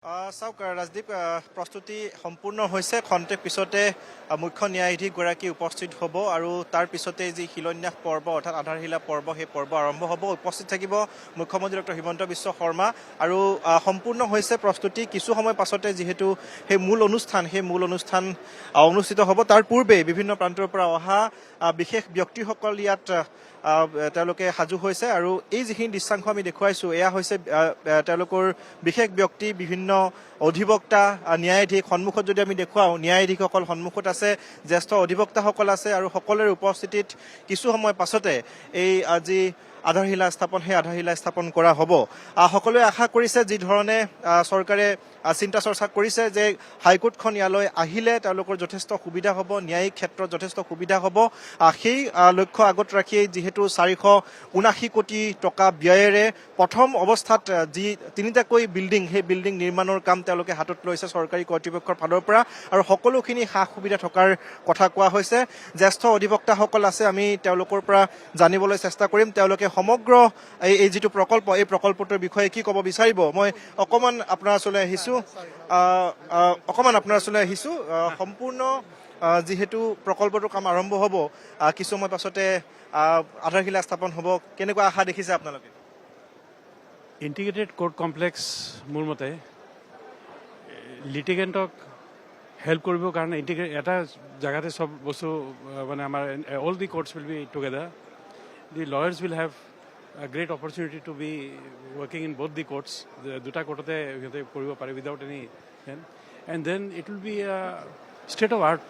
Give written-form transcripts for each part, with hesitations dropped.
চাওক ৰাজদীপ প্ৰস্তুতি সম্পূৰ্ণ হৈছে খন্তেক পিছতে মুখ্য ন্যায়াধীশগৰাকী উপস্থিত হ'ব আৰু তাৰ পিছতে যি শিলান্যাস পৰ্ব অৰ্থাৎ আধাৰশিলা পৰ্ব সেই পৰ্ব আৰম্ভ হ'ব উপস্থিত থাকিব মুখ্যমন্ত্ৰী ডক্টৰ হিমন্ত বিশ্ব শৰ্মা আৰু সম্পূৰ্ণ হৈছে প্ৰস্তুতি কিছু সময় পাছতে যিহেতু সেই মূল অনুষ্ঠান অনুষ্ঠিত হ'ব তাৰ পূৰ্বে বিভিন্ন প্ৰান্তৰ পৰা অহা বিশেষ ব্যক্তিসকল ইয়াত তেওঁলোকে সাজু হৈছে আৰু এই যিখিনি দৃশ্যাংশ আমি দেখুৱাইছো এয়া হৈছে তেওঁলোকৰ বিশেষ ব্যক্তি বিভিন্ন অধিবক্তা ন্যায়াধীশ সন্মুখত যদি আমি দেখুৱাও ন্যায়াধীশসকল সন্মুখত আছে জ্যেষ্ঠ অধিবক্তাসকল আছে আৰু সকলোৰে উপস্থিতিত কিছু সময় পাছতে এই আজি আধাৰশিলা স্থাপন সেই আধাৰশিলা স্থাপন কৰা হ'ব সকলোৱে আশা কৰিছে যি ধৰণে চৰকাৰে চিন্তা চৰ্চা কৰিছে যে হাইকোৰ্টখন ইয়ালৈ আহিলে তেওঁলোকৰ যথেষ্ট সুবিধা হ'ব ন্যায়িক ক্ষেত্ৰত যথেষ্ট সুবিধা হ'ব সেই লক্ষ্য আগত ৰাখি যিহেতু 479 কোটি টকা ব্যয়েৰে প্ৰথম অৱস্থাত যি তিনিটাকৈ বিল্ডিং সেই বিল্ডিং নিৰ্মাণৰ কাম তেওঁলোকে হাতত লৈছে চৰকাৰী কৰ্তৃপক্ষৰ ফালৰ পৰা আৰু সকলোখিনি সা সুবিধা থকাৰ কথা কোৱা হৈছে জ্যেষ্ঠ অধিবক্তাসকল আছে আমি তেওঁলোকৰ পৰা জানিবলৈ চেষ্টা কৰিম তেওঁলোকে সমগ্ৰ এই যিটো প্ৰকল্প এই প্ৰকল্পটোৰ বিষয়ে কি ক'ব বিচাৰিব মই অকমান আপোনাৰ ওচৰলৈ আহিছো সম্পূৰ্ণ যিহেতু প্ৰকল্পটোৰ কাম আৰম্ভ হ'ব কিছু সময় পাছতে আধাৰশিলা স্থাপন হ'ব কেনেকুৱা আশা দেখিছে আপোনালোকে ইণ্টিগ্ৰেটেড কোৰ্ট কমপ্লেক্স মোৰ মতে লিটিগেণ্টক হেল্প কৰিবৰ কাৰণে এটা জেগাতে চব বস্তু মানে আমাৰ all the courts will be together the lawyers will have a great opportunity to be working in both the courts. দুটা কোর্টতে সিহঁতে কৰিব পাৰে without any and then it will be a state of art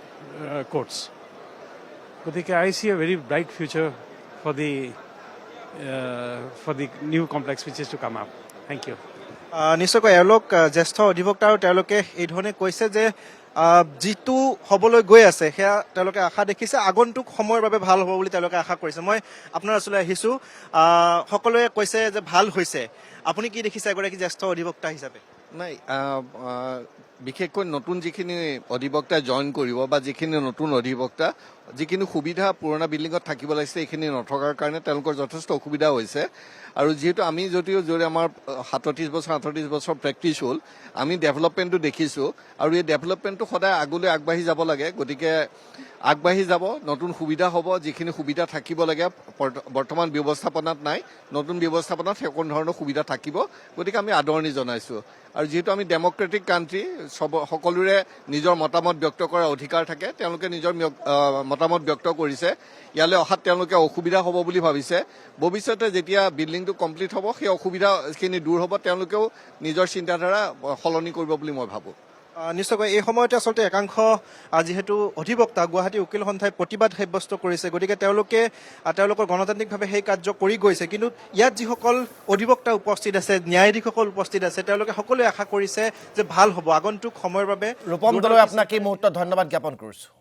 courts. গতিকে I see a very bright future for the new complex which is to come up. Thank you. নিশ্চয়কৈ এওঁলোক জ্যেষ্ঠ অধিবক্তা আৰু তেওঁলোকে এই ধৰণে কৈছে যে যিটো হ'বলৈ গৈ আছে সেয়া তেওঁলোকে আশা দেখিছে আগন্তুক সময়ৰ বাবে ভাল হ'ব বুলি তেওঁলোকে আশা কৰিছে মই আপোনাৰ ওচৰলৈ আহিছোঁ সকলোৱে কৈছে যে ভাল হৈছে আপুনি কি দেখিছে এগৰাকী জ্যেষ্ঠ অধিবক্তা হিচাপে নাই বিশেষকৈ নতুন যিখিনি অধিবক্তা জইন কৰিব বা যিখিনি নতুন অধিবক্তা যিখিনি সুবিধা পুৰণা বিল্ডিঙত থাকিব লাগিছে এইখিনি নথকাৰ কাৰণে তেওঁলোকৰ যথেষ্ট অসুবিধা হৈছে আৰু যিহেতু আমি যদিও আমাৰ 37 বছৰ প্ৰেক্টিছ হ'ল আমি ডেভেলপমেণ্টটো দেখিছোঁ আৰু এই ডেভেলপমেণ্টটো সদায় আগলৈ আগবাঢ়ি যাব লাগে গতিকে আগবাঢ়ি যাব নতুন সুবিধা হ'ব যিখিনি সুবিধা থাকিব লাগে বৰ্তমান ব্যৱস্থাপনাত নাই নতুন ব্যৱস্থাপনাত সকলো ধৰণৰ সুবিধা থাকিব গতিকে আমি আদৰণি জনাইছোঁ আৰু যিহেতু আমি ডেমক্ৰেটিক কাণ্ট্ৰি সকলোৰে নিজৰ মতামত ব্যক্ত কৰাৰ অধিকাৰ থাকে তেওঁলোকে নিজৰ মতামত ব্যক্ত কৰিছে ইয়ালৈ অহাত তেওঁলোকে অসুবিধা হ'ব বুলি ভাবিছে ভৱিষ্যতে যেতিয়া বিল্ডিংটো কমপ্লিট হ'ব সেই অসুবিধাখিনি দূৰ হ'ব তেওঁলোকেও নিজৰ চিন্তাধাৰা সলনি কৰিব বুলি মই ভাবোঁ নিশ্চয়কৈ এই সময়তে আচলতে একাংশ যিহেতু অধিবক্তা গুৱাহাটী উকিল সন্থাই প্ৰতিবাদ সাব্যস্ত কৰিছে গতিকে তেওঁলোকৰ গণতান্ত্ৰিকভাৱে সেই কাৰ্য কৰি গৈছে কিন্তু ইয়াত যিসকল অধিবক্তা উপস্থিত আছে ন্যায়াধীশসকল উপস্থিত আছে তেওঁলোকে সকলোৱে আশা কৰিছে যে ভাল হ'ব আগন্তুক সময়ৰ বাবে ৰূপম দলৈ আপোনাক এই মুহূৰ্তত ধন্যবাদ জ্ঞাপন কৰিছোঁ